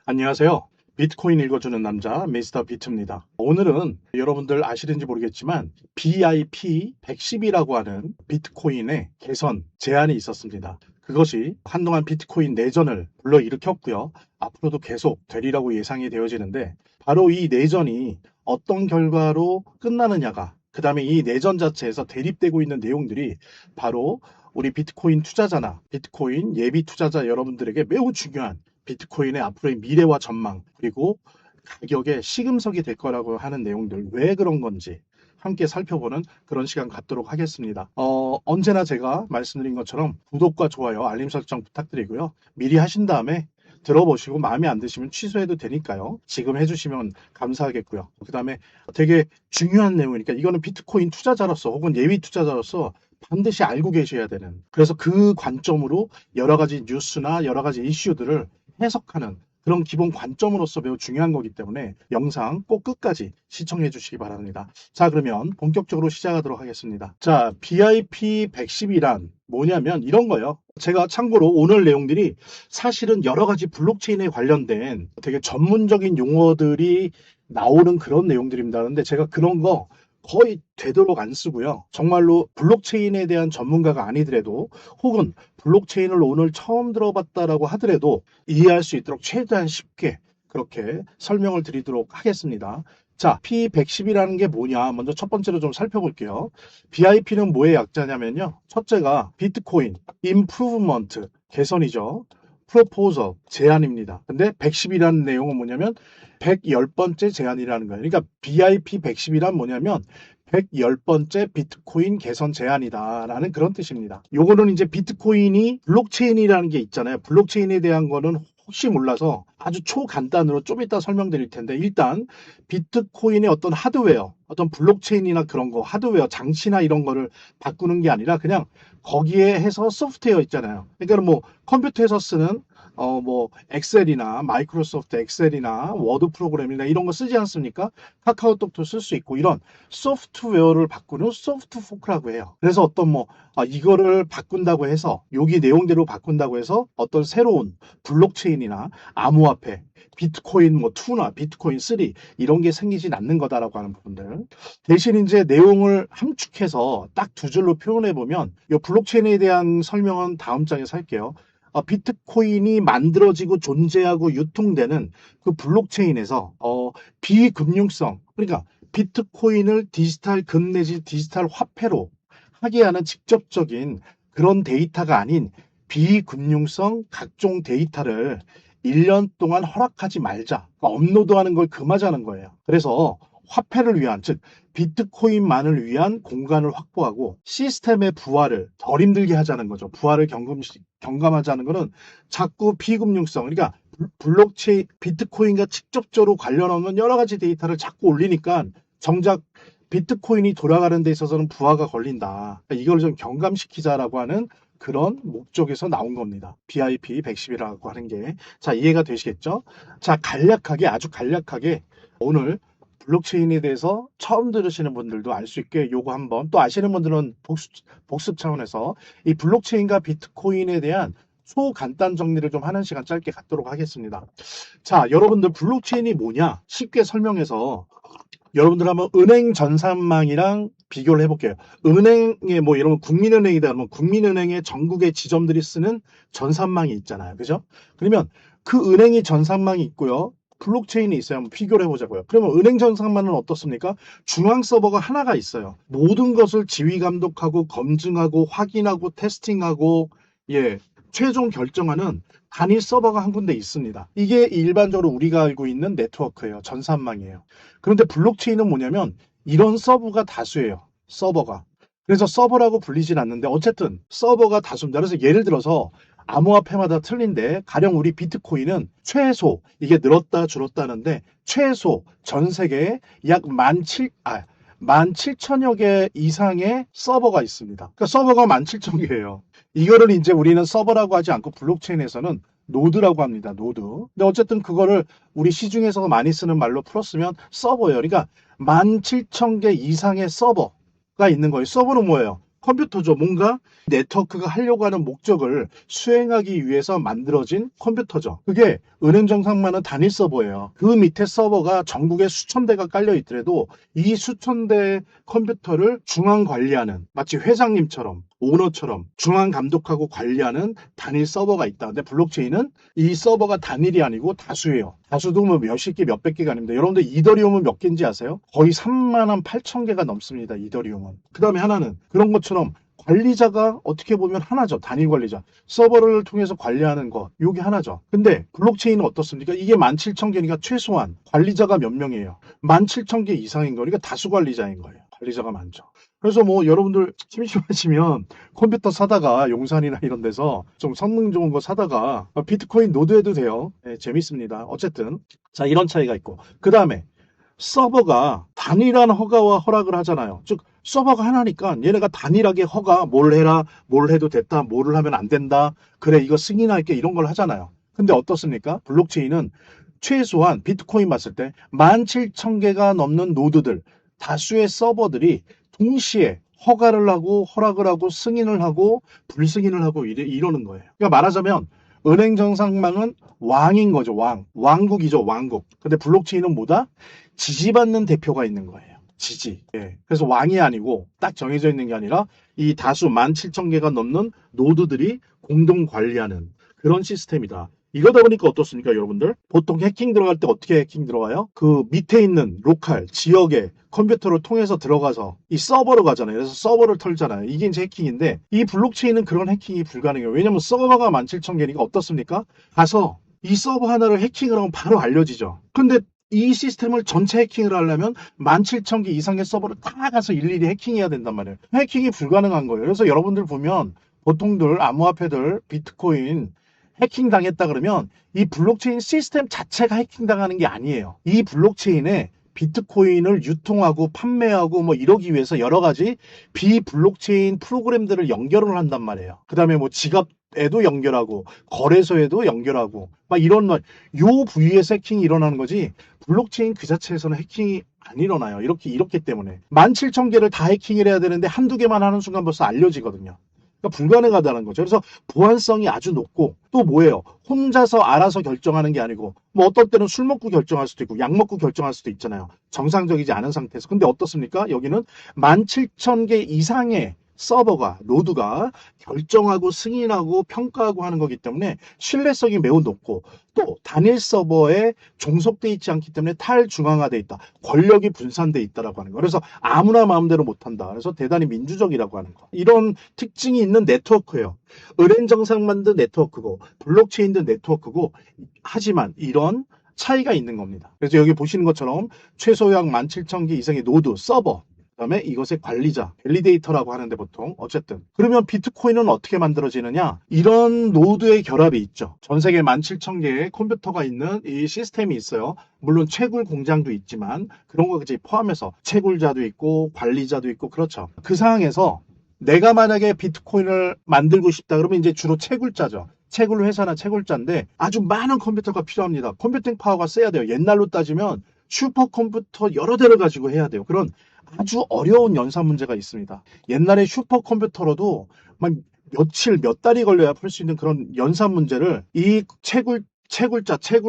안녕하세요. 비트코인 읽어주는 남자 미스터 비트입니다. 오늘은 여러분들 아시는지 모르겠지만 BIP 110이라고 하는 비트코인의 개선 제한이 있었습니다. 그것이 한동안 비트코인 내전을 불러일으켰고요. 앞으로도 계속 되리라고 예상이 되어지는데 바로 이 내전이 어떤 결과로 끝나느냐가 그 다음에 이 내전 자체에서 대립되고 있는 내용들이 바로 우리 비트코인 투자자나 비트코인 예비 투자자 여러분들에게 매우 중요한 비트코인의 앞으로의 미래와 전망 그리고 가격의 시금석이 될 거라고 하는 내용들 왜 그런 건지 함께 살펴보는 그런 시간 갖도록 하겠습니다. 언제나 제가 말씀드린 것처럼 구독과 좋아요, 알림 설정 부탁드리고요. 미리 하신 다음에 들어보시고 마음에 안 드시면 취소해도 되니까요. 지금 해주시면 감사하겠고요. 그 다음에 되게 중요한 내용이니까 이거는 비트코인 투자자로서 혹은 예비 투자자로서 반드시 알고 계셔야 되는 그래서 그 관점으로 여러 가지 뉴스나 여러 가지 이슈들을 해석하는 그런 기본 관점으로서 매우 중요한 거기 때문에 영상 꼭 끝까지 시청해 주시기 바랍니다. 자, 그러면 본격적으로 시작하도록 하겠습니다. 자, BIP 110이란 뭐냐면 이런 거예요. 제가 참고로 오늘 내용들이 사실은 여러 가지 블록체인에 관련된 되게 전문적인 용어들이 나오는 그런 내용들입니다. 그런데 제가 그런 거 거의 되도록 안 쓰고요. 정말로 블록체인에 대한 전문가가 아니더라도 혹은 블록체인을 오늘 처음 들어봤다라고 하더라도 이해할 수 있도록 최대한 쉽게 그렇게 설명을 드리도록 하겠습니다. 자, P110이라는 게 뭐냐? 먼저 첫 번째로 좀 살펴볼게요. BIP는 뭐의 약자냐면요. 첫째가 비트코인, 임프루브먼트, 개선이죠. 프로포저, 제안입니다. 근데 110이라는 내용은 뭐냐면 110번째 제안이라는 거예요. 그러니까 BIP 110이란 뭐냐면 110번째 비트코인 개선 제안이다라는 그런 뜻입니다. 요거는 이제 비트코인이 블록체인이라는 게 있잖아요. 블록체인에 대한 거는 혹시 몰라서 아주 초간단으로 좀 이따 설명드릴 텐데 일단 비트코인의 어떤 하드웨어, 어떤 블록체인이나 그런 거, 하드웨어, 장치나 이런 거를 바꾸는 게 아니라 그냥 거기에 해서 소프트웨어 있잖아요. 그러니까 뭐 컴퓨터에서 쓰는 뭐 엑셀이나 마이크로소프트 엑셀이나 워드 프로그램이나 이런 거 쓰지 않습니까? 카카오톡도 쓸 수 있고 이런 소프트웨어를 바꾸는 소프트 포크라고 해요. 그래서 어떤 뭐 이거를 바꾼다고 해서 여기 내용대로 바꾼다고 해서 어떤 새로운 블록체인이나 암호화폐 비트코인 뭐 2나 비트코인 3 이런 게 생기진 않는 거다라고 하는 부분들. 대신 이제 내용을 함축해서 딱 두 줄로 표현해 보면 이 블록체인에 대한 설명은 다음 장에서 할게요. 비트코인이 만들어지고 존재하고 유통되는 그 블록체인에서 비금융성 그러니까 비트코인을 디지털 금 내지 디지털 화폐로 하게 하는 직접적인 그런 데이터가 아닌 비금융성 각종 데이터를 1년 동안 허락하지 말자. 그러니까 업로드하는 걸 금하자는 거예요. 그래서 화폐를 위한 즉 비트코인만을 위한 공간을 확보하고 시스템의 부활을 덜 힘들게 하자는 거죠. 부활을 경감하자는 거는 자꾸 비금융성 그러니까 블록체인 비트코인과 직접적으로 관련 없는 여러 가지 데이터를 자꾸 올리니까 정작 비트코인이 돌아가는 데 있어서는 부하가 걸린다. 그러니까 이걸 좀 경감시키자라고 하는 그런 목적에서 나온 겁니다. BIP 110이라고 하는 게. 자, 이해가 되시겠죠? 자, 간략하게, 아주 간략하게 오늘 블록체인에 대해서 처음 들으시는 분들도 알 수 있게 요거 한번 또 아시는 분들은 복습 차원에서 이 블록체인과 비트코인에 대한 초간단 정리를 좀 하는 시간 짧게 갖도록 하겠습니다. 자, 여러분들 블록체인이 뭐냐? 쉽게 설명해서 여러분들 한번 은행 전산망이랑 비교를 해볼게요. 은행에 뭐 이런 국민은행이다 그러면 국민은행의 전국의 지점들이 쓰는 전산망이 있잖아요. 그죠? 그러면 그 은행이 전산망이 있고요. 블록체인이 있어요. 한번 비교를 해보자고요. 그러면 은행 전산망은 어떻습니까? 중앙 서버가 하나가 있어요. 모든 것을 지휘 감독하고 검증하고 확인하고 테스팅하고 예, 최종 결정하는 단일 서버가 한 군데 있습니다. 이게 일반적으로 우리가 알고 있는 네트워크예요. 전산망이에요. 그런데 블록체인은 뭐냐면 이런 서버가 다수예요. 서버가. 그래서 서버라고 불리진 않는데 어쨌든 서버가 다수입니다. 그래서 예를 들어서 암호화폐마다 틀린데 가령 우리 비트코인은 최소 이게 늘었다 줄었다는데 최소 전 세계에 약 17,000여 개 이상의 서버가 있습니다. 그러니까 서버가 17,000개예요. 이거를 이제 우리는 서버라고 하지 않고 블록체인에서는 노드라고 합니다. 노드. 근데 어쨌든 그거를 우리 시중에서 많이 쓰는 말로 풀었으면 서버예요. 그러니까 17,000개 이상의 서버가 있는 거예요. 서버는 뭐예요? 컴퓨터죠. 뭔가 네트워크가 하려고 하는 목적을 수행하기 위해서 만들어진 컴퓨터죠. 그게 은행정상만은 단일 서버예요. 그 밑에 서버가 전국에 수천 대가 깔려 있더라도 이 수천 대 컴퓨터를 중앙 관리하는, 마치 회장님처럼 오너처럼 중앙 감독하고 관리하는 단일 서버가 있다. 근데 블록체인은 이 서버가 단일이 아니고 다수예요. 다수도 뭐 몇십 개, 몇백 개가 아닙니다. 여러분들 이더리움은 몇 개인지 아세요? 거의 3만 8천 개가 넘습니다. 이더리움은. 그 다음에 하나는 그런 것처럼 관리자가 어떻게 보면 하나죠. 단일 관리자. 서버를 통해서 관리하는 거. 요게 하나죠. 근데 블록체인은 어떻습니까? 이게 17,000개니까 최소한 관리자가 몇 명이에요? 17,000개 이상인 거니까 다수 관리자인 거예요. 관리자가 많죠. 그래서 뭐 여러분들 심심하시면 컴퓨터 사다가 용산이나 이런 데서 좀 성능 좋은 거 사다가 비트코인 노드해도 돼요. 네, 재밌습니다. 어쨌든 자, 이런 차이가 있고, 그 다음에 서버가 단일한 허가와 허락을 하잖아요. 즉 서버가 하나니까 얘네가 단일하게 허가, 뭘 해라, 뭘 해도 됐다, 뭐를 하면 안 된다, 그래 이거 승인할게, 이런 걸 하잖아요. 근데 어떻습니까? 블록체인은 최소한 비트코인 봤을 때 17,000개가 넘는 노드들, 다수의 서버들이 동시에 허가를 하고 허락을 하고 승인을 하고 불승인을 하고 이러는 거예요. 그러니까 말하자면 은행 정상망은 왕인 거죠. 왕국이죠. 왕국. 근데 블록체인은 뭐다? 지지받는 대표가 있는 거예요. 지지. 예. 그래서 왕이 아니고 딱 정해져 있는 게 아니라 이 다수 17,000개가 넘는 노드들이 공동 관리하는 그런 시스템이다. 이러다 보니까 어떻습니까, 여러분들? 보통 해킹 들어갈 때 어떻게 해킹 들어가요? 그 밑에 있는 로컬, 지역의 컴퓨터를 통해서 들어가서 이 서버로 가잖아요. 그래서 서버를 털잖아요. 이게 이제 해킹인데, 이 블록체인은 그런 해킹이 불가능해요. 왜냐면 서버가 17,000개니까 어떻습니까? 가서 이 서버 하나를 해킹을 하면 바로 알려지죠. 근데 이 시스템을 전체 해킹을 하려면 17,000개 이상의 서버를 다 가서 일일이 해킹해야 된단 말이에요. 해킹이 불가능한 거예요. 그래서 여러분들 보면 보통들 암호화폐들 비트코인 해킹 당했다 그러면 이 블록체인 시스템 자체가 해킹 당하는 게 아니에요. 이 블록체인에 비트코인을 유통하고 판매하고 뭐 이러기 위해서 여러 가지 비블록체인 프로그램들을 연결을 한단 말이에요. 그 다음에 뭐 지갑에도 연결하고 거래소에도 연결하고 막 이런 요 부위에서 해킹이 일어나는 거지, 블록체인 그 자체에서는 해킹이 안 일어나요. 이렇기 때문에 17,000개를 다 해킹을 해야 되는데 한두 개만 하는 순간 벌써 알려지거든요. 그러니까 불가능하다는 거죠. 그래서 보안성이 아주 높고, 또 뭐예요? 혼자서 알아서 결정하는 게 아니고, 뭐 어떨 때는 술 먹고 결정할 수도 있고 약 먹고 결정할 수도 있잖아요. 정상적이지 않은 상태에서. 근데 어떻습니까? 여기는 17,000개 이상의 서버가, 노드가 결정하고 승인하고 평가하고 하는 거기 때문에 신뢰성이 매우 높고, 또 단일 서버에 종속돼 있지 않기 때문에 탈중앙화돼 있다. 권력이 분산돼 있다라고 하는 거. 그래서 아무나 마음대로 못한다. 그래서 대단히 민주적이라고 하는 거. 이런 특징이 있는 네트워크예요. 은행정상 만든 네트워크고 블록체인도 네트워크고, 하지만 이런 차이가 있는 겁니다. 그래서 여기 보시는 것처럼 최소약 17,000개 이상의 노드, 서버, 그다음에 이것의 관리자, 밸리데이터라고 하는데 보통 어쨌든, 그러면 비트코인은 어떻게 만들어지느냐? 이런 노드의 결합이 있죠. 전 세계 17,000개의 컴퓨터가 있는 이 시스템이 있어요. 물론 채굴 공장도 있지만 그런 거까지 포함해서 채굴자도 있고 관리자도 있고, 그렇죠. 그 상황에서 내가 만약에 비트코인을 만들고 싶다 그러면 이제 주로 채굴자죠. 채굴 회사나 채굴자인데 아주 많은 컴퓨터가 필요합니다. 컴퓨팅 파워가 세야 돼요. 옛날로 따지면 슈퍼컴퓨터 여러 대를 가지고 해야 돼요. 그런 아주 어려운 연산 문제가 있습니다. 옛날에 슈퍼컴퓨터로도 막 며칠, 몇 달이 걸려야 풀 수 있는 그런 연산 문제를 이 채굴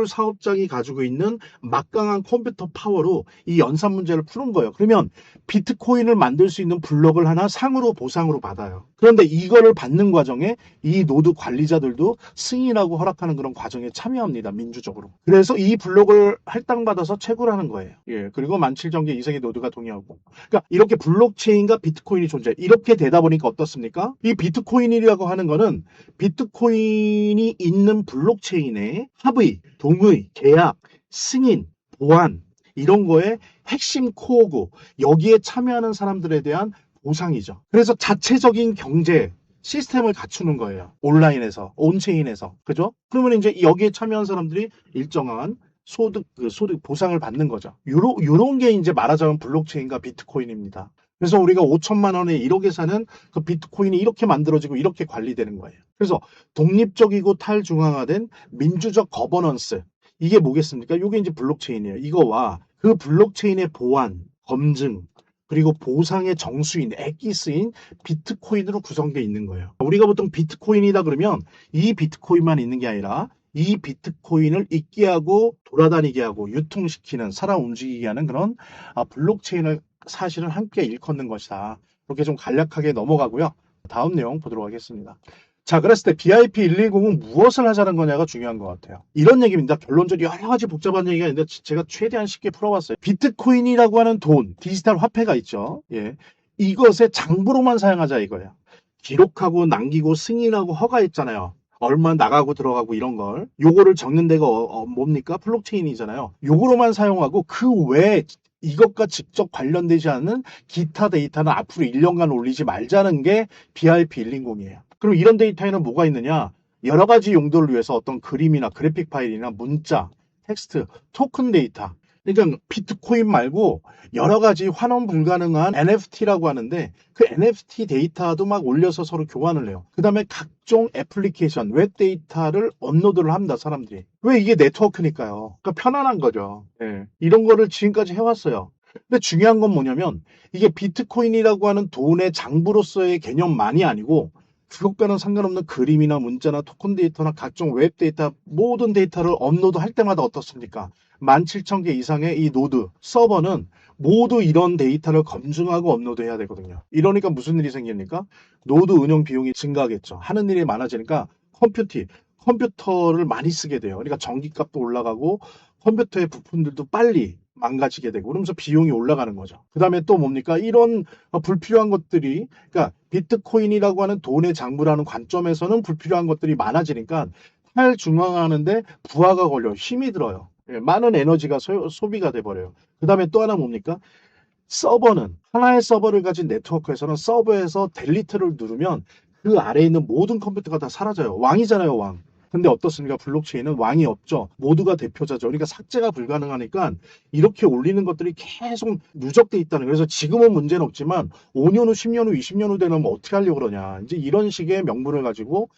사업장이 가지고 있는 막강한 컴퓨터 파워로 이 연산 문제를 푸는 거예요. 그러면 비트코인을 만들 수 있는 블록을 하나 상으로 보상으로 받아요. 그런데 이거를 받는 과정에 이 노드 관리자들도 승인하고 허락하는 그런 과정에 참여합니다. 민주적으로. 그래서 이 블록을 할당받아서 채굴하는 거예요. 예, 그리고 17,000개 이상의 노드가 동의하고. 그러니까 이렇게 블록체인과 비트코인이 존재해. 이렇게 되다 보니까 어떻습니까? 이 비트코인이라고 하는 거는 비트코인이 있는 블록체인에 합의, 동의, 계약, 승인, 보안, 이런 거에 핵심 코어고, 여기에 참여하는 사람들에 대한 보상이죠. 그래서 자체적인 경제 시스템을 갖추는 거예요. 온라인에서, 온체인에서. 그죠? 그러면 이제 여기에 참여한 사람들이 일정한 소득 보상을 받는 거죠. 요런 게 이제 말하자면 블록체인과 비트코인입니다. 그래서 우리가 5천만 원에 1억에 사는 그 비트코인이 이렇게 만들어지고 이렇게 관리되는 거예요. 그래서 독립적이고 탈중앙화된 민주적 거버넌스, 이게 뭐겠습니까? 이게 이제 블록체인이에요. 이거와 그 블록체인의 보안, 검증, 그리고 보상의 정수인, 액기스인 비트코인으로 구성되어 있는 거예요. 우리가 보통 비트코인이다 그러면 이 비트코인만 있는 게 아니라 이 비트코인을 있게 하고 돌아다니게 하고 유통시키는, 살아 움직이게 하는 그런 블록체인을 사실은 함께 일컫는 것이다. 이렇게 좀 간략하게 넘어가고요. 다음 내용 보도록 하겠습니다. 자, 그랬을 때 BIP110은 무엇을 하자는 거냐가 중요한 것 같아요. 이런 얘기입니다. 결론적으로 여러 가지 복잡한 얘기가 있는데 제가 최대한 쉽게 풀어봤어요. 비트코인이라고 하는 돈, 디지털 화폐가 있죠. 예, 이것의 장부로만 사용하자 이거예요. 기록하고 남기고 승인하고 허가했잖아요. 얼마 나가고 들어가고 이런 걸. 요거를 적는 데가 뭡니까? 블록체인이잖아요. 요거로만 사용하고 그 외에 이것과 직접 관련되지 않는 기타 데이터는 앞으로 1년간 올리지 말자는 게 BIP110이에요. 그럼 이런 데이터에는 뭐가 있느냐? 여러 가지 용도를 위해서 어떤 그림이나 그래픽 파일이나 문자, 텍스트, 토큰 데이터. 그러니까 비트코인 말고 여러 가지 환원 불가능한 NFT라고 하는데 그 NFT 데이터도 막 올려서 서로 교환을 해요. 그 다음에 각종 애플리케이션, 웹 데이터를 업로드를 합니다, 사람들이. 왜? 이게 네트워크니까요. 그러니까 편안한 거죠. 예. 이런 거를 지금까지 해왔어요. 근데 중요한 건 뭐냐면 이게 비트코인이라고 하는 돈의 장부로서의 개념만이 아니고 그것과는 상관없는 그림이나 문자나 토큰 데이터나 각종 웹 데이터 모든 데이터를 업로드 할 때마다 어떻습니까? 17,000개 이상의 이 노드, 서버는 모두 이런 데이터를 검증하고 업로드해야 되거든요. 이러니까 무슨 일이 생깁니까? 노드 운영 비용이 증가하겠죠. 하는 일이 많아지니까 컴퓨터를 많이 쓰게 돼요. 그러니까 전기값도 올라가고 컴퓨터의 부품들도 빨리 망가지게 되고 그러면서 비용이 올라가는 거죠. 그 다음에 또 뭡니까? 이런 불필요한 것들이, 그러니까 비트코인이라고 하는 돈의 장부라는 관점에서는 불필요한 것들이 많아지니까 탈중앙화하는데 부하가 걸려 힘이 들어요. 예, 많은 에너지가 소비가 돼버려요. 그 다음에 또 하나 뭡니까? 서버는, 하나의 서버를 가진 네트워크에서는 서버에서 델리트를 누르면 그 아래에 있는 모든 컴퓨터가 다 사라져요. 왕이잖아요, 왕. 근데 어떻습니까? 블록체인은 왕이 없죠. 모두가 대표자죠. 그러니까 삭제가 불가능하니까 이렇게 올리는 것들이 계속 누적돼 있다는 거예요. 그래서 지금은 문제는 없지만 5년 후, 10년 후, 20년 후 되면 뭐 어떻게 하려고 그러냐. 이제 이런 식의 명분을 가지고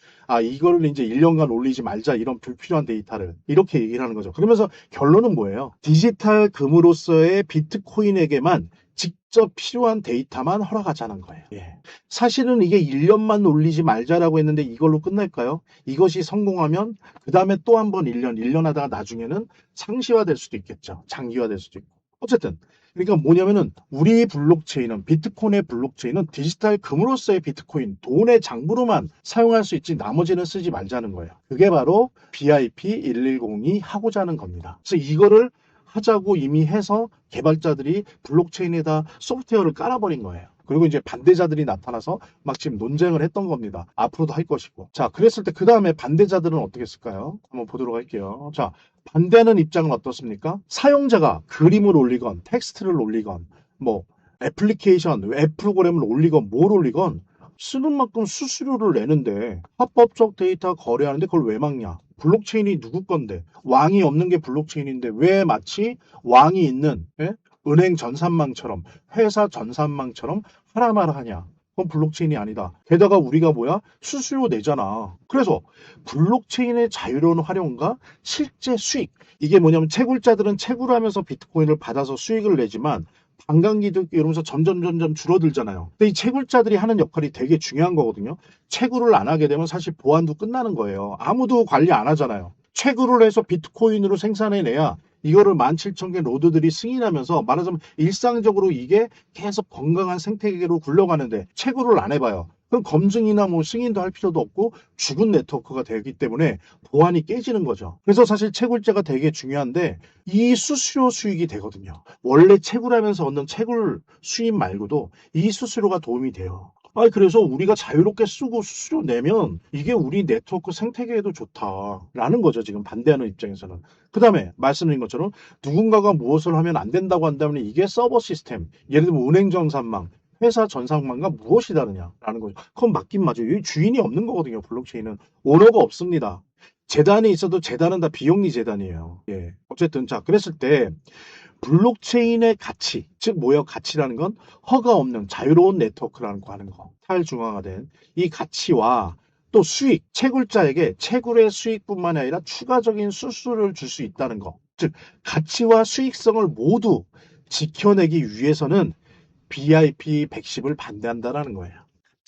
이거를 이제 1년간 올리지 말자. 이런 불필요한 데이터를. 이렇게 얘기를 하는 거죠. 그러면서 결론은 뭐예요? 디지털 금으로서의 비트코인에게만 직접 필요한 데이터만 허락하자는 거예요. 예. 사실은 이게 1년만 올리지 말자라고 했는데 이걸로 끝날까요? 이것이 성공하면 그 다음에 또 한 번 1년 하다가 나중에는 상시화될 수도 있겠죠. 장기화될 수도 있고. 어쨌든 그러니까 뭐냐면은 우리 블록체인은, 비트코인의 블록체인은 디지털 금으로서의 비트코인, 돈의 장부로만 사용할 수 있지 나머지는 쓰지 말자는 거예요. 그게 바로 BIP110이 하고자 하는 겁니다. 그래서 이거를 하자고 이미 해서 개발자들이 블록체인에다 소프트웨어를 깔아버린 거예요. 그리고 이제 반대자들이 나타나서 막 지금 논쟁을 했던 겁니다. 앞으로도 할 것이고. 자, 그랬을 때 그 다음에 반대자들은 어떻게 했을까요? 한번 보도록 할게요. 자, 반대하는 입장은 어떻습니까? 사용자가 그림을 올리건 텍스트를 올리건 뭐 애플리케이션, 웹 프로그램을 올리건 뭘 올리건 쓰는 만큼 수수료를 내는데 합법적 데이터 거래하는데 그걸 왜 막냐? 블록체인이 누구 건데? 왕이 없는 게 블록체인인데 왜 마치 왕이 있는 은행 전산망처럼, 회사 전산망처럼 하나만 하냐? 그건 블록체인이 아니다. 게다가 우리가 뭐야? 수수료 내잖아. 그래서 블록체인의 자유로운 활용과 실제 수익. 이게 뭐냐면 채굴자들은 채굴을 하면서 비트코인을 받아서 수익을 내지만 반감기도 이러면서 점점 줄어들잖아요. 근데 이 채굴자들이 하는 역할이 되게 중요한 거거든요. 채굴을 안 하게 되면 사실 보안도 끝나는 거예요. 아무도 관리 안 하잖아요. 채굴을 해서 비트코인으로 생산해내야 이거를 17,000개 노드들이 승인하면서 말하자면 일상적으로 이게 계속 건강한 생태계로 굴러가는데 채굴을 안 해봐요. 그럼 검증이나 뭐 승인도 할 필요도 없고 죽은 네트워크가 되기 때문에 보안이 깨지는 거죠. 그래서 사실 채굴제가 되게 중요한데 이 수수료 수익이 되거든요. 원래 채굴하면서 얻는 채굴 수익 말고도 이 수수료가 도움이 돼요. 그래서 우리가 자유롭게 쓰고 수수료 내면 이게 우리 네트워크 생태계에도 좋다라는 거죠. 지금 반대하는 입장에서는. 그 다음에 말씀드린 것처럼 누군가가 무엇을 하면 안 된다고 한다면 이게 서버 시스템, 예를 들면 은행 전산망, 회사 전산망과 무엇이 다르냐라는 거죠. 그건 맞긴 맞아요. 여기 주인이 없는 거거든요. 블록체인은. 오너가 없습니다. 재단이 있어도 재단은 다 비영리 재단이에요. 예. 어쨌든 자, 그랬을 때 블록체인의 가치, 즉 뭐예요? 가치라는 건 허가 없는 자유로운 네트워크라는 거 하는 거. 탈중앙화된 이 가치와 또 수익, 채굴자에게 채굴의 수익뿐만 아니라 추가적인 수수료를 줄 수 있다는 거. 즉 가치와 수익성을 모두 지켜내기 위해서는 BIP 110을 반대한다라는 거예요.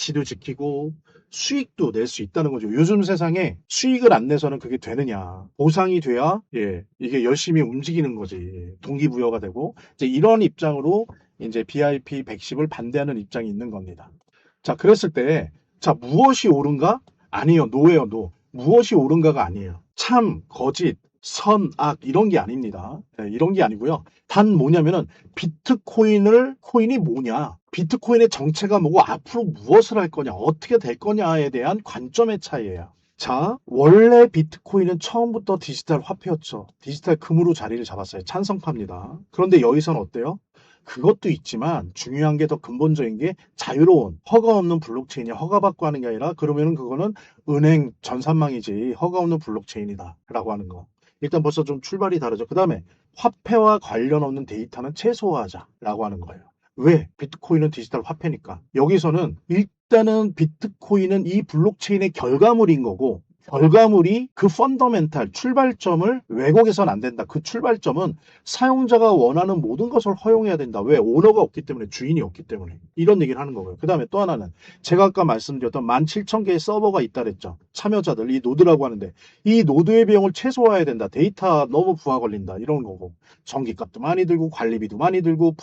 가치도 지키고 수익도 낼 수 있다는 거죠. 요즘 세상에 수익을 안 내서는 그게 되느냐. 보상이 돼야 이게 열심히 움직이는 거지. 동기부여가 되고 이제 이런 입장으로 이제 BIP 110을 반대하는 입장이 있는 겁니다. 자, 그랬을 때 자, 무엇이 옳은가? 아니요. 노예요, 노. 무엇이 옳은가가 아니에요. 참, 거짓, 선, 악 이런 게 아닙니다. 이런 게 아니고요. 단 뭐냐면은 코인이 뭐냐? 비트코인의 정체가 뭐고 앞으로 무엇을 할 거냐? 어떻게 될 거냐에 대한 관점의 차이예요. 자, 원래 비트코인은 처음부터 디지털 화폐였죠. 디지털 금으로 자리를 잡았어요. 찬성파입니다. 그런데 여기서는 어때요? 그것도 있지만 중요한 게 더 근본적인 게 자유로운 허가 없는 블록체인이 허가받고 하는 게 아니라 그러면은 그거는 은행 전산망이지 허가 없는 블록체인이다 라고 하는 거. 일단 벌써 좀 출발이 다르죠. 그 다음에 화폐와 관련 없는 데이터는 최소화하자라고 하는 거예요. 왜? 비트코인은 디지털 화폐니까. 여기서는 일단은 비트코인은 이 블록체인의 결과물인 거고 결과물이 그 펀더멘탈 출발점을 왜곡해서는 안 된다. 그 출발점은 사용자가 원하는 모든 것을 허용해야 된다. 왜? 오너가 없기 때문에, 주인이 없기 때문에. 이런 얘기를 하는 거고요. 그 다음에 또 하나는 제가 아까 말씀드렸던 17,000개의 서버가 있다 그랬죠. 참여자들, 이 노드라고 하는데 이 노드의 비용을 최소화해야 된다. 데이터 너무 부하 걸린다. 이런 거고. 전기값도 많이 들고 관리비도 많이 들고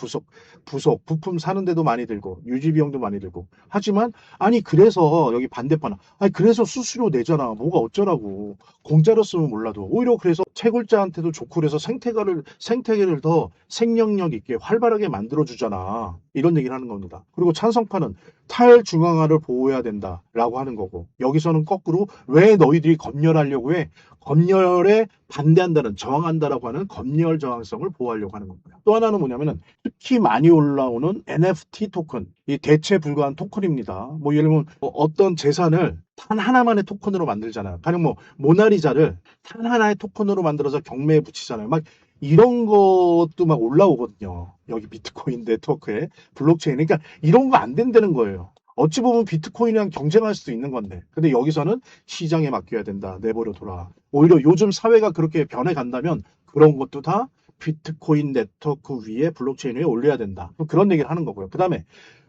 부품 사는 데도 많이 들고 유지 비용도 많이 들고. 하지만 아니 그래서 여기 반대판 아니 그래서 수수료 내잖아. 뭐가 어쩌라고. 공짜로 쓰면 몰라도 오히려 그래서 채굴자한테도 좋고 그래서 생태계를 더 생명력 있게 활발하게 만들어 주잖아. 이런 얘기를 하는 겁니다. 그리고 찬성파는 탈중앙화를 보호해야 된다라고 하는 거고 여기서는 거꾸로 왜 너희들이 검열하려고 해? 검열에 반대한다는 저항한다라고 하는 검열 저항성을 보호하려고 하는 겁니다. 또 하나는 뭐냐면은 특히 많이 올라오는 NFT 토큰, 이 대체 불가한 토큰입니다. 뭐 예를 들면 어떤 재산을 단 하나만의 토큰으로 만들잖아요. 가령 뭐 모나리자를 단 하나의 토큰으로 만들어서 경매에 붙이잖아요. 막 이런 것도 막 올라오거든요. 여기 비트코인 네트워크에 블록체인. 그러니까 이런 거 안 된다는 거예요. 어찌 보면 비트코인이랑 경쟁할 수도 있는 건데. 근데 여기서는 시장에 맡겨야 된다. 내버려 둬라. 오히려 요즘 사회가 그렇게 변해간다면 그런 것도 다 비트코인 네트워크 위에 블록체인 위에 올려야 된다. 그런 얘기를 하는 거고요. 그 다음에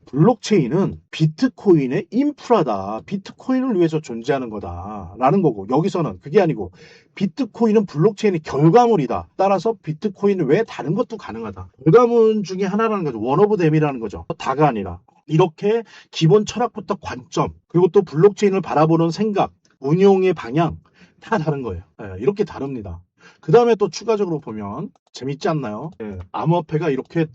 블록체인은 비트코인의 인프라다. 비트코인을 위해서 존재하는 거다. 라는 거고 여기서는 그게 아니고 비트코인은 블록체인의 결과물이다. 따라서 비트코인 외에 다른 것도 가능하다. 결과물 중에 하나라는 거죠. 원 오브 댐이라는 거죠. 다가 아니라. 이렇게 기본 철학부터 관점 그리고 또 블록체인을 바라보는 생각, 운용의 방향 다 다른 거예요. 이렇게 다릅니다. 그 다음에 또 추가적으로 보면 재밌지 않나요? 암호화폐가 이렇게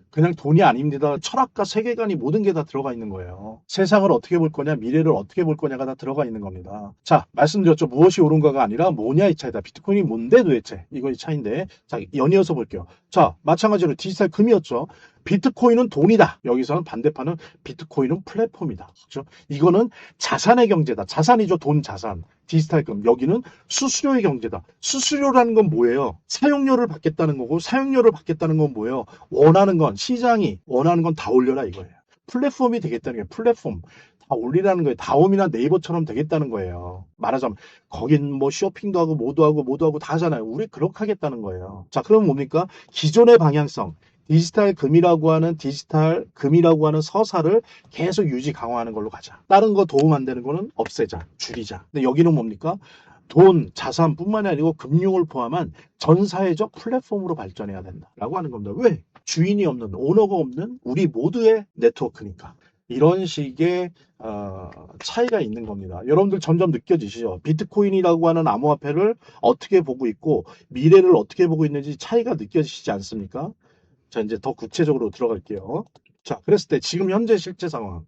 그냥 돈이 아닙니다. 철학과 세계관이 모든 게 다 들어가 있는 거예요. 세상을 어떻게 볼 거냐, 미래를 어떻게 볼 거냐가 다 들어가 있는 겁니다. 자, 말씀드렸죠. 무엇이 옳은가가 아니라 뭐냐의 차이다. 비트코인이 뭔데 도대체? 이거의 차이인데, 자, 연이어서 볼게요. 자, 마찬가지로 디지털 금이었죠. 비트코인은 돈이다. 여기서는 반대판은 비트코인은 플랫폼이다. 그렇죠? 이거는 자산의 경제다. 자산이죠. 돈 자산. 디지털금. 여기는 수수료의 경제다. 수수료라는 건 뭐예요? 사용료를 받겠다는 거고 사용료를 받겠다는 건 뭐예요? 원하는 건 시장이 원하는 건 다 올려라 이거예요. 플랫폼이 되겠다는 게 플랫폼. 다 올리라는 거예요. 다음이나 네이버처럼 되겠다는 거예요. 말하자면 거긴 뭐 쇼핑도 하고 모두 하고 다 하잖아요. 우리 그렇게 하겠다는 거예요. 자, 그럼 뭡니까? 기존의 방향성. 디지털 금이라고 하는 서사를 계속 유지 강화하는 걸로 가자. 다른 거 도움 안 되는 거는 없애자, 줄이자. 근데 여기는 뭡니까? 돈, 자산뿐만이 아니고 금융을 포함한 전 사회적 플랫폼으로 발전해야 된다라고 하는 겁니다. 왜? 주인이 없는, 오너가 없는 우리 모두의 네트워크니까. 이런 식의 차이가 있는 겁니다. 여러분들 점점 느껴지시죠? 비트코인이라고 하는 암호화폐를 어떻게 보고 있고 미래를 어떻게 보고 있는지 차이가 느껴지시지 않습니까? 자, 이제 더 구체적으로 들어갈게요. 자, 그랬을 때 지금 현재 실제 상황.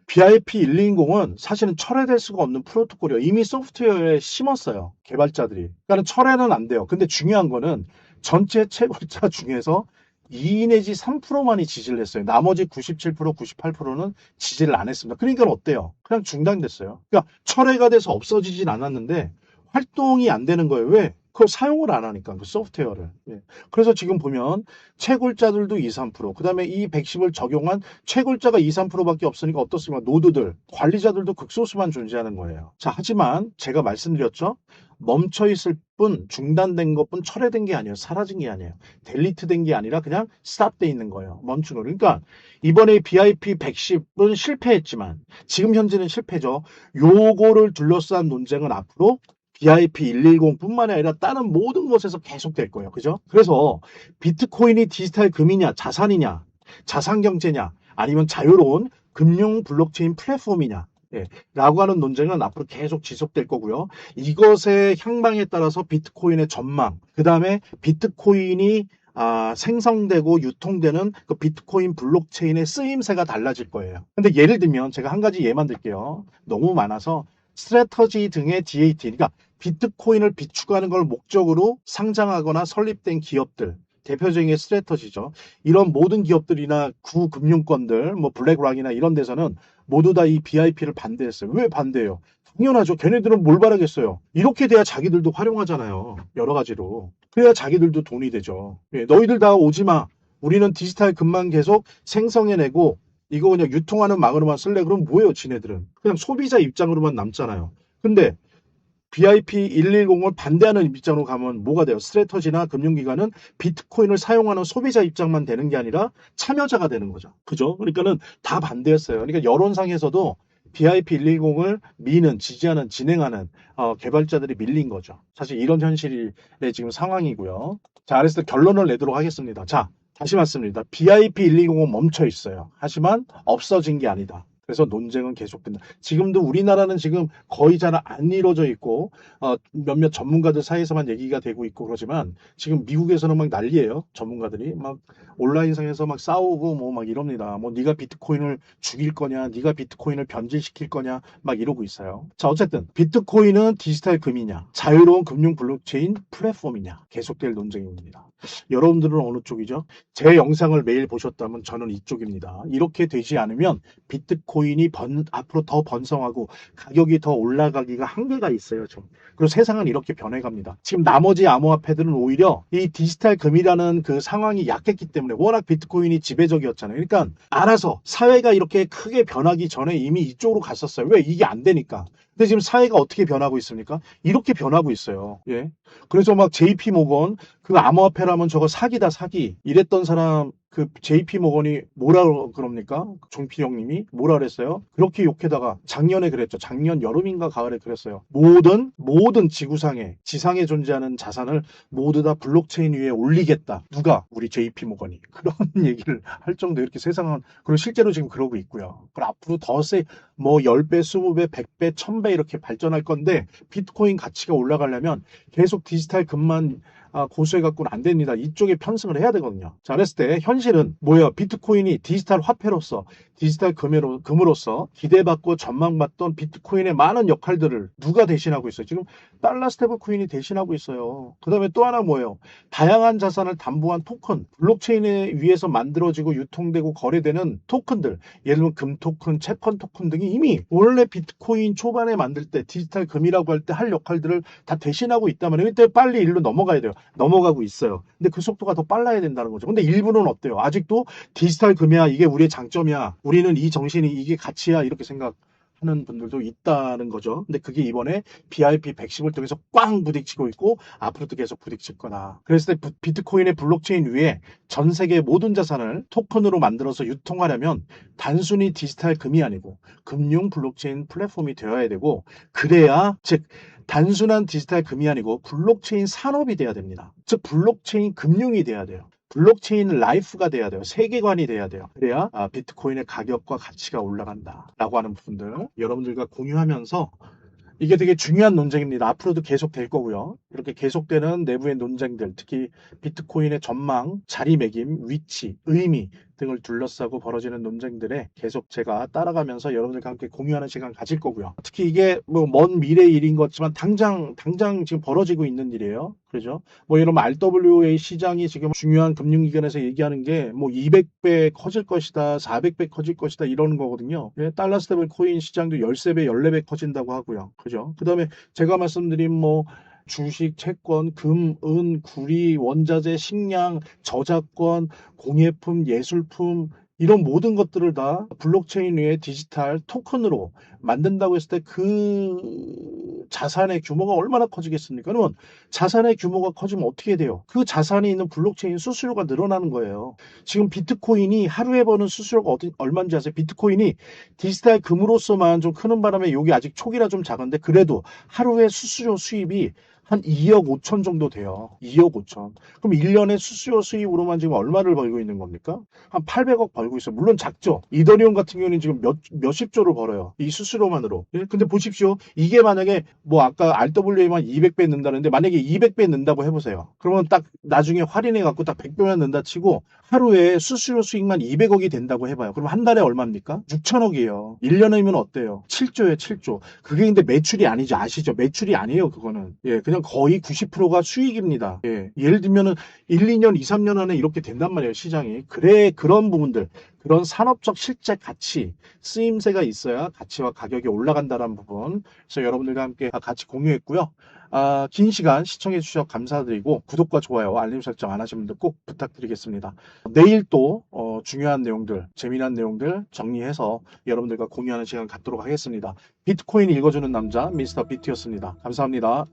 BIP 1210은 사실은 철회될 수가 없는 프로토콜이에요. 이미 소프트웨어에 심었어요. 개발자들이. 그러니까 철회는 안 돼요. 근데 중요한 거는 전체 채굴자 중에서 2 내지 3%만이 지지를 했어요. 나머지 97%, 98%는 지지를 안 했습니다. 그러니까 어때요? 그냥 중단됐어요. 그러니까 철회가 돼서 없어지진 않았는데 활동이 안 되는 거예요. 왜? 그걸 사용을 안 하니까 그 소프트웨어를. 그래서 지금 보면 채굴자들도 2, 3%, 그 다음에 이 110을 적용한 채굴자가 2, 3%밖에 없으니까 어떻습니까? 노드들, 관리자들도 극소수만 존재하는 거예요. 자, 하지만 제가 말씀드렸죠. 멈춰 있을 뿐, 중단된 것뿐, 철회된 게 아니에요. 사라진 게 아니에요. 델리트 된 게 아니라 그냥 스탑돼 있는 거예요. 멈춘 거. 그러니까 이번에 BIP 110은 실패했지만 지금 현재는 실패죠. 요거를 둘러싼 논쟁은 앞으로 BIP 110뿐만 아니라 다른 모든 곳에서 계속될 거예요. 그죠? 그래서 비트코인이 디지털 금이냐, 자산이냐, 자산 경제냐, 아니면 자유로운 금융 블록체인 플랫폼이냐, 예, 라고 하는 논쟁은 앞으로 계속 지속될 거고요. 이것의 향방에 따라서 비트코인의 전망, 그 다음에 비트코인이 생성되고 유통되는 그 비트코인 블록체인의 쓰임새가 달라질 거예요. 근데 예를 들면 제가 한 가지 예만 들게요. 너무 많아서 스트래터지 등의 DAT, 그러니까 비트코인을 비축하는 걸 목적으로 상장하거나 설립된 기업들, 대표적인 게 스트래터지죠. 이런 모든 기업들이나 구금융권들, 뭐 블랙락이나 이런 데서는 모두 다 이 BIP를 반대했어요. 왜 반대해요? 당연하죠. 걔네들은 뭘 바라겠어요. 이렇게 돼야 자기들도 활용하잖아요. 여러 가지로. 그래야 자기들도 돈이 되죠. 예, 너희들 다 오지 마. 우리는 디지털 금만 계속 생성해내고 이거 그냥 유통하는 망으로만 쓸래? 그럼 뭐예요, 지네들은? 그냥 소비자 입장으로만 남잖아요. 근데 BIP 110을 반대하는 입장으로 가면 뭐가 돼요? 스트래터지나 금융기관은 비트코인을 사용하는 소비자 입장만 되는 게 아니라 참여자가 되는 거죠. 그죠? 그러니까는 다 반대했어요. 그러니까 여론상에서도 BIP 110을 미는, 지지하는, 진행하는 개발자들이 밀린 거죠. 사실 이런 현실의 지금 상황이고요. 자, 그래서 결론을 내도록 하겠습니다. 자, 다시 말씀드립니다. BIP 120은 멈춰 있어요. 하지만 없어진 게 아니다. 그래서 논쟁은 계속된다. 지금도 우리나라는 지금 거의 잘 안 이루어져 있고 몇몇 전문가들 사이에서만 얘기가 되고 있고 그러지만 지금 미국에서는 막 난리예요. 전문가들이 막 온라인상에서 막 싸우고 뭐 막 이럽니다. 뭐 네가 비트코인을 죽일 거냐, 네가 비트코인을 변질시킬 거냐 막 이러고 있어요. 자, 어쨌든 비트코인은 디지털 금이냐, 자유로운 금융 블록체인 플랫폼이냐 계속될 논쟁입니다. 여러분들은 어느 쪽이죠? 제 영상을 매일 보셨다면 저는 이쪽입니다. 이렇게 되지 않으면 비트코인이 앞으로 더 번성하고 가격이 더 올라가기가 한계가 있어요. 좀. 그리고 세상은 이렇게 변해갑니다. 지금 나머지 암호화폐들은 오히려 이 디지털 금이라는 그 상황이 약했기 때문에 워낙 비트코인이 지배적이었잖아요. 그러니까 알아서 사회가 이렇게 크게 변하기 전에 이미 이쪽으로 갔었어요. 왜? 이게 안 되니까. 근데 지금 사회가 어떻게 변하고 있습니까? 이렇게 변하고 있어요. 예. 그래서 막 JP 모건 그 암호화폐라면 저거 사기다 사기 이랬던 사람 그 JP 모건이 뭐라 그럽니까? 종필형님이 뭐라 그랬어요? 그렇게 욕해다가 작년에 그랬죠. 작년 여름인가 가을에 그랬어요. 모든 지상에 존재하는 자산을 모두 다 블록체인 위에 올리겠다. 누가? 우리 JP 모건이 그런 얘기를 할 정도 이렇게 세상은 그리고 실제로 지금 그러고 있고요. 그리고 앞으로 뭐 10배, 20배, 100배, 1000배 이렇게 발전할 건데 비트코인 가치가 올라가려면 계속 디지털 금만 고수해갖고는 안 됩니다. 이쪽에 편승을 해야 되거든요. 자, 그랬을 때 현실은 뭐예요? 비트코인이 디지털 화폐로서 디지털 금으로서 기대받고 전망받던 비트코인의 많은 역할들을 누가 대신하고 있어요? 지금 달러 스테이블 코인이 대신하고 있어요. 그 다음에 또 하나 뭐예요? 다양한 자산을 담보한 토큰, 블록체인에 의해서 만들어지고 유통되고 거래되는 토큰들, 예를 들면 금 토큰, 채권 토큰 등이 이미 원래 비트코인 초반에 만들 때 디지털 금이라고 할 때 할 역할들을 다 대신하고 있단 말이에요. 이때 빨리 일로 넘어가야 돼요. 넘어가고 있어요. 근데 그 속도가 더 빨라야 된다는 거죠. 근데 일부는 어때요? 아직도 디지털 금이야. 이게 우리의 장점이야. 우리는 이 정신이 이게 가치야. 이렇게 생각하는 분들도 있다는 거죠. 근데 그게 이번에 BIP 110을 통해서 꽝 부딪히고 있고 앞으로도 계속 부딪힐 거다. 그랬을 때 비트코인의 블록체인 위에 전 세계 모든 자산을 토큰으로 만들어서 유통하려면 단순히 디지털 금이 아니고 금융 블록체인 플랫폼이 되어야 되고 그래야 즉 단순한 디지털 금이 아니고 블록체인 산업이 돼야 됩니다. 즉 블록체인 금융이 돼야 돼요. 블록체인 라이프가 돼야 돼요. 세계관이 돼야 돼요. 그래야 비트코인의 가격과 가치가 올라간다라고 하는 부분들 여러분들과 공유하면서 이게 되게 중요한 논쟁입니다. 앞으로도 계속 될 거고요. 이렇게 계속되는 내부의 논쟁들, 특히 비트코인의 전망, 자리매김, 위치, 의미 등을 둘러싸고 벌어지는 논쟁들에 계속 제가 따라가면서 여러분들과 함께 공유하는 시간 가질 거고요. 특히 이게 뭐 먼 미래 일인 것 같지만 당장 지금 벌어지고 있는 일이에요. 그죠? 뭐 이런 RWA 시장이 지금 중요한 금융기관에서 얘기하는 게 뭐 200배 커질 것이다, 400배 커질 것이다 이러는 거거든요. 예, 달러 스테이블 코인 시장도 13배, 14배 커진다고 하고요. 그죠? 그 다음에 제가 말씀드린 뭐 주식, 채권, 금, 은, 구리, 원자재, 식량, 저작권, 공예품, 예술품 이런 모든 것들을 다 블록체인 위에 디지털 토큰으로 만든다고 했을 때 그 자산의 규모가 얼마나 커지겠습니까? 그러면 자산의 규모가 커지면 어떻게 돼요? 그 자산이 있는 블록체인 수수료가 늘어나는 거예요. 지금 비트코인이 하루에 버는 수수료가 얼마인지 아세요? 비트코인이 디지털 금으로서만 좀 크는 바람에 여기 아직 초기라 좀 작은데 그래도 하루에 수수료 수입이 한 2억 5천 정도 돼요. 2억 5천. 그럼 1년에 수수료 수입으로만 지금 얼마를 벌고 있는 겁니까? 한 800억 벌고 있어요. 물론 작죠. 이더리움 같은 경우는 지금 몇십 조를 벌어요. 이 수수료만으로. 예? 근데 보십시오. 이게 만약에 뭐 아까 RWA만 200배 는다는데 만약에 200배 는다고 해보세요. 그러면 딱 나중에 할인해갖고 딱 100배만 는다 치고 하루에 수수료 수익만 200억이 된다고 해봐요. 그럼 한 달에 얼마입니까? 6천억이에요. 1년이면 어때요? 7조예요, 7조. 그게 근데 매출이 아니죠. 아시죠? 매출이 아니에요, 그거는. 예, 그냥 거의 90%가 수익입니다. 예, 예를 들면은 1, 2년, 2, 3년 안에 이렇게 된단 말이에요, 시장이. 그래, 그런 부분들, 그런 산업적 실제 가치, 쓰임새가 있어야 가치와 가격이 올라간다는 부분. 그래서 여러분들과 함께 같이 공유했고요. 긴 시간 시청해 주셔서 감사드리고 구독과 좋아요, 알림 설정 안 하신 분들 꼭 부탁드리겠습니다. 내일 또 중요한 내용들, 재미난 내용들 정리해서 여러분들과 공유하는 시간 갖도록 하겠습니다. 비트코인 읽어주는 남자 미스터 비트였습니다. 감사합니다.